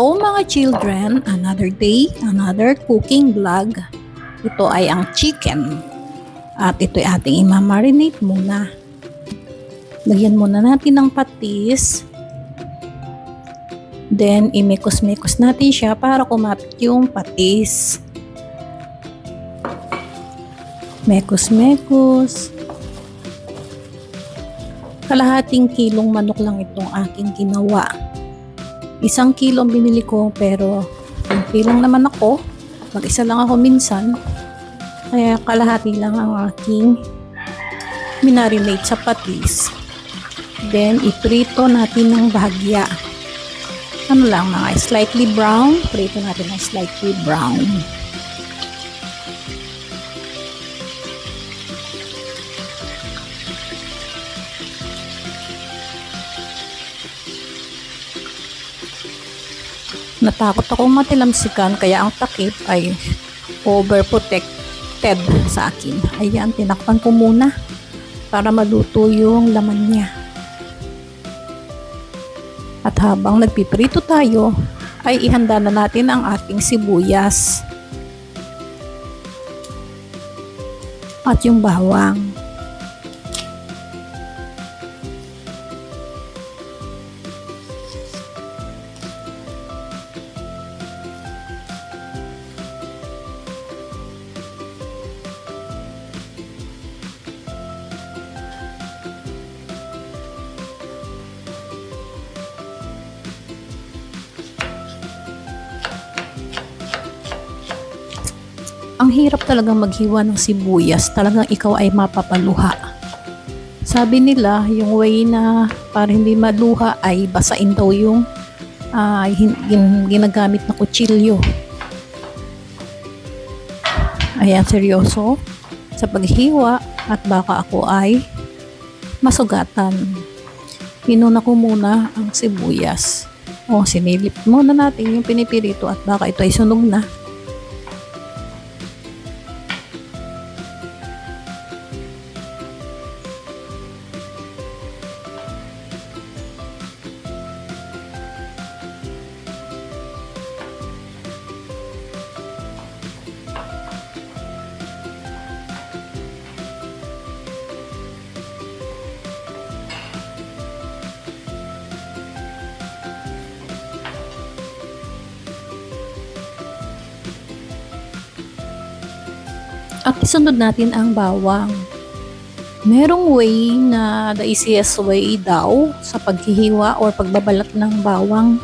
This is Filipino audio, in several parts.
Hello mga children, another day, another cooking vlog. Ito ay ang chicken. At ito ay ating imamarinate muna. Lagyan muna natin ng patis. Then imekos-mekos natin siya para kumapit yung patis. Mekos-mekos. Kalahating kilong manok lang itong aking ginawa. 1 kilo ang binili ko pero kunti lang naman ako. Mag-isa lang ako minsan. Kaya kalahati lang ang aking minarinate sa patis. Then iprito natin ng bahagya. Ano lang, mga slightly brown. Prito natin ng slightly brown. Natakot akong matilamsikan kaya ang takip ay overprotected sa akin. Ayan, tinakpan ko muna para maluto yung laman niya. At habang nagpiprito tayo, ay ihanda na natin ang ating sibuyas at yung bawang. Ang hirap talagang maghiwa ng sibuyas, talagang ikaw ay mapapaluha. Sabi nila, yung way na para hindi maluha ay basain daw yung ginagamit na kutsilyo. Ayan, seryoso sa paghiwa at baka ako ay masugatan. Inuna ko muna ang sibuyas. Sinilip muna natin yung pinipirito at baka ito ay sunog na. At isunod natin ang bawang. Merong way na the easiest way daw sa paghihiwa or pagbabalat ng bawang.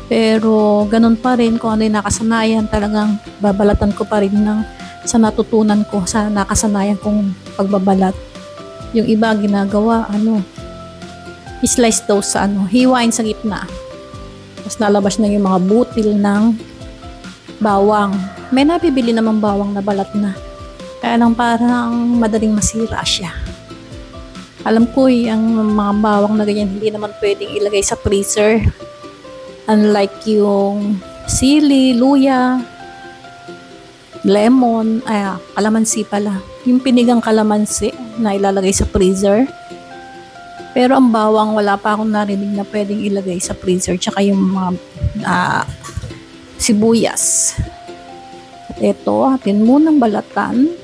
Pero ganun pa rin kung ano yung nakasanayan, talagang babalatan ko pa rin sa natutunan ko, sa nakasanayan kong pagbabalat. Yung iba ginagawa, slice daw sa hiwain sa gitna. Tapos nalabas na yung mga butil ng bawang. May nabibili namang bawang na balat na. Kaya lang parang madaling masira siya. Alam ko ang mga bawang na ganyan hindi naman pwedeng ilagay sa freezer. Unlike yung sili, luya, lemon, kalamansi pala. Yung pinigang kalamansi na ilalagay sa freezer. Pero ang bawang wala pa akong narinig na pwedeng ilagay sa freezer. Tsaka yung mga sibuyas. At ito, atin munang balatan.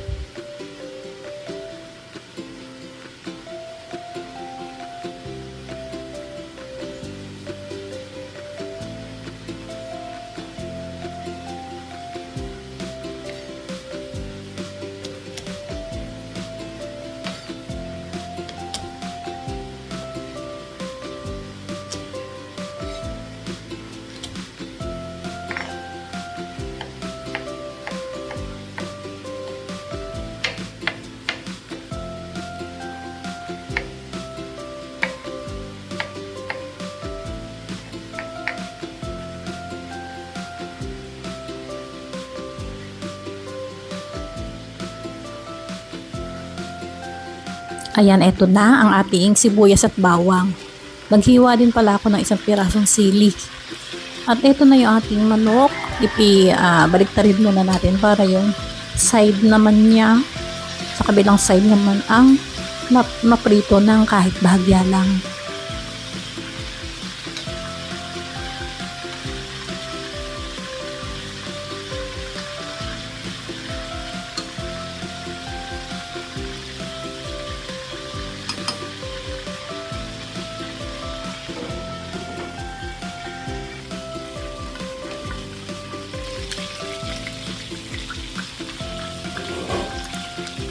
Ayan, eto na ang ating sibuyas at bawang. Naghiwa din pala ako ng 1 pirasong sili. At eto na yung ating manok. Baliktarin muna natin para yung side naman niya, sa kabilang side naman ang maprito ng kahit bahagya lang.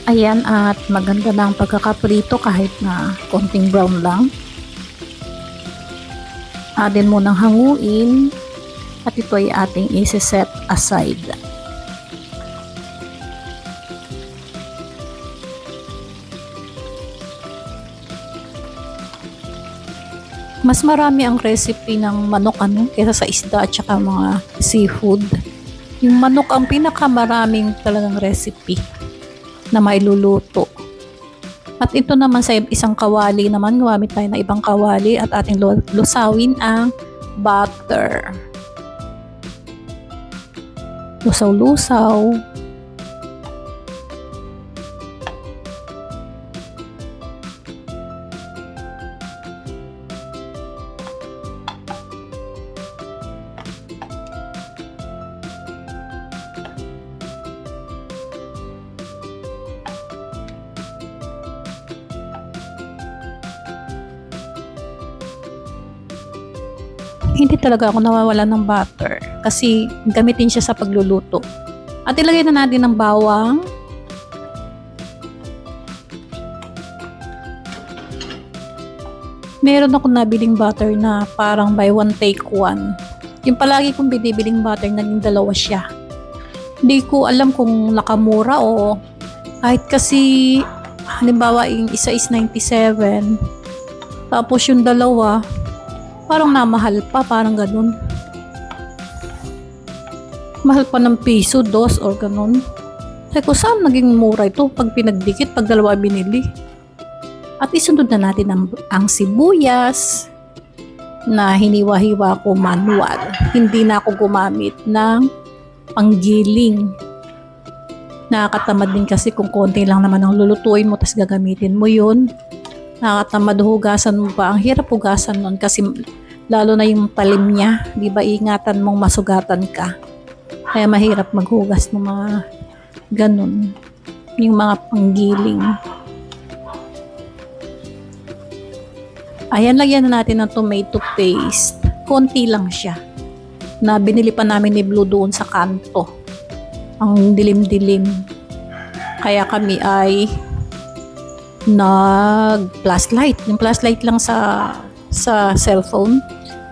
Ayan, at maganda na ang pagkakaprito kahit na konting brown lang. Atin mo ng hanguin at ito ay ating isi-set aside. Mas marami ang recipe ng manok kaysa sa isda at saka mga seafood. Yung manok ang pinakamaraming talagang recipe na mailuluto. At ito naman sa isang kawali naman, gumamit tayo ng ibang kawali at ating lusawin ang butter. Lusaw-lusaw. Hindi talaga ako nawawala ng butter kasi gamitin siya sa pagluluto. At ilagay na natin ang bawang. Meron ako nabiling butter na parang buy one take one. Yung palagi kong binibiling butter, naging dalawa siya. Hindi ko alam kung nakamura o kahit kasi halimbawa yung isa is 97 tapos yung dalawa parang namahal pa, parang ganun. Mahal pa ng piso, dos, or ganun. Sabi ko, saan naging mura ito pag pinagdikit, pag dalawa binili? At isunod na natin ang sibuyas na hiniwa-hiwa ko manual. Hindi na ako gumamit ng panggiling. Nakakatamad din kasi kung konti lang naman ang lulutuin mo, tas gagamitin mo yun. Nakakatamad hugasan mo pa. Ang hirap hugasan nun kasi lalo na yung talim niya, di ba, ingatan mong masugatan ka. Kaya mahirap maghugas ng mga ganun. Yung mga panggiling. Ayan, lagyan na natin ng tomato paste. Konti lang siya. Na binili pa namin ni Blue doon sa kanto. Ang dilim-dilim. Kaya kami ay nag-flashlight. Yung flashlight lang sa cellphone.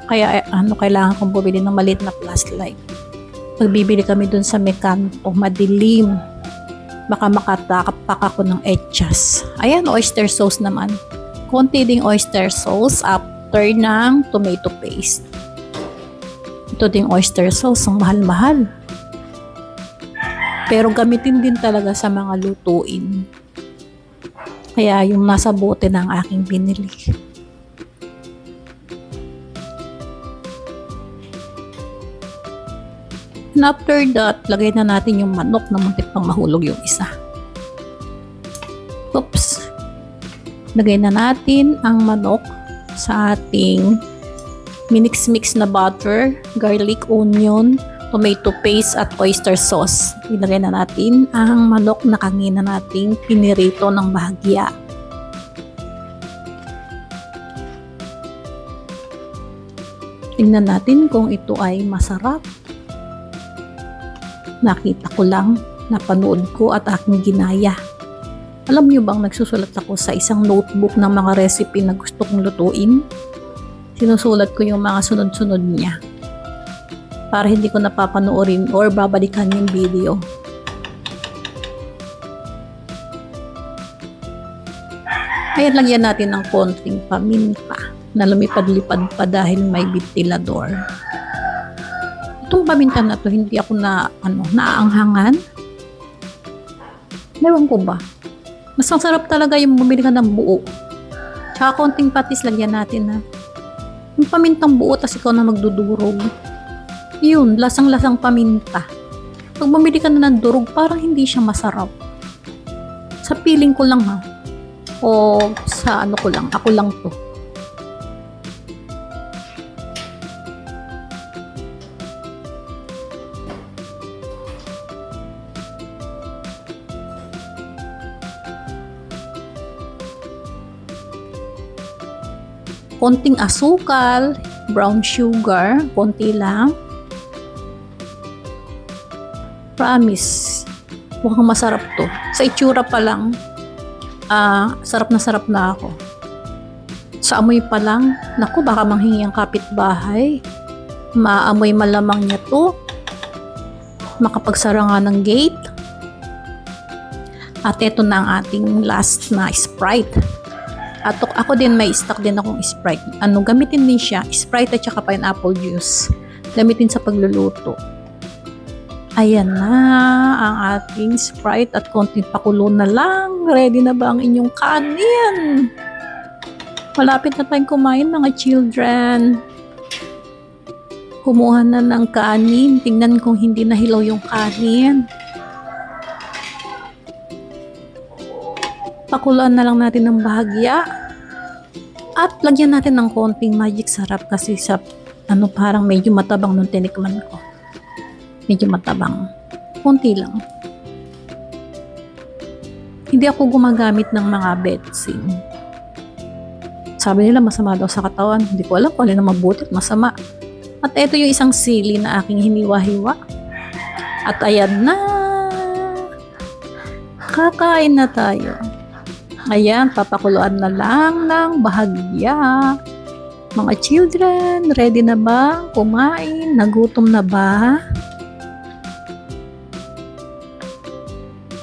Kaya kailangan kong bumili ng maliit na flashlight. Pagbibili kami dun sa mekanto, madilim. Baka makatakap ako ng etchas. Ayan, oyster sauce naman. Konti ding oyster sauce after ng tomato paste. Ito ding oyster sauce, ang mahal-mahal. Pero gamitin din talaga sa mga lutuin. Kaya yung nasa bote ng aking binili. And after that, lagay na natin yung manok na muntik pang mahulog yung isa. Oops. Lagay na natin ang manok sa ating minix-mix na butter, garlic, onion, tomato paste at oyster sauce. Ilagay na natin ang manok na kanina nating pinirito ng bahagya. Tingnan natin kung ito ay masarap. Nakita ko lang, napanood ko at aking ginaya. Alam niyo bang nagsusulat ako sa isang notebook ng mga recipe na gusto kong lutuin? Sinusulat ko yung mga sunod-sunod niya. Para hindi ko napapanoorin or babalikan yung video. Ayan, lagyan natin ng konting paminta na lumipad-lipad pa dahil may ventilador. Itong paminta na to, hindi ako naaanghangan. Ewan ko ba? Mas masarap talaga yung bumili ka ng buo. Tsaka konting patis lagyan natin yung pamintang buo, tas ikaw na magdudurog. Yun, lasang-lasang paminta. Pag bumili ka na ng durog, parang hindi siya masarap. Sa feeling ko lang o sa ko lang, ako lang to. Konting asukal, brown sugar, konti lang. Promise, Mukhang masarap to. Sa itsura pa lang, sarap na ako. Sa amoy pa lang, naku, baka manghingi ang kapitbahay. Maamoy malamang niya to. Makapagsara nga ng gate. At ito na ang ating last na Sprite. At ako din may stock din akong Sprite. Gamitin din siya, Sprite at saka pineapple juice. Gamitin sa pagluluto. Ayan na ang ating Sprite at konting pakulo na lang. Ready na ba ang inyong kanin? Malapit na tayong kumain mga children. Kumuha na ng kanin. Tingnan kung hindi nahilaw yung kanin. Pakuluan na lang natin ng bahagya. At lagyan natin ng konting magic sarap kasi sa parang medyo matabang nung tinikman ko. Medyo matabang. Konti lang. Hindi ako gumagamit ng mga betsing. Sabi nila masama daw sa katawan. Hindi ko alam kung alin na mabuti at masama. At ito yung isang sili na aking hiniwa-hiwa. At ayan na. Kakain na tayo. Ayan, papakuluan na lang ng bahagya. Mga children, ready na ba kumain? Nagutom na ba?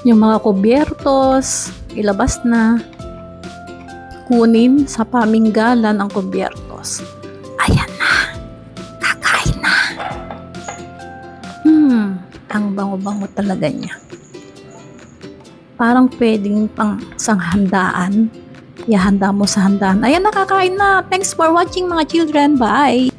Yung mga kubyertos, ilabas na. Kunin sa paminggalan ang kubyertos. Ayan na. Kakain na. Ang bango-bango talaga niya. Parang pwedeng pang sanghandaan. Ihanda mo sa handaan. Ayan, nakakain na. Thanks for watching mga children. Bye!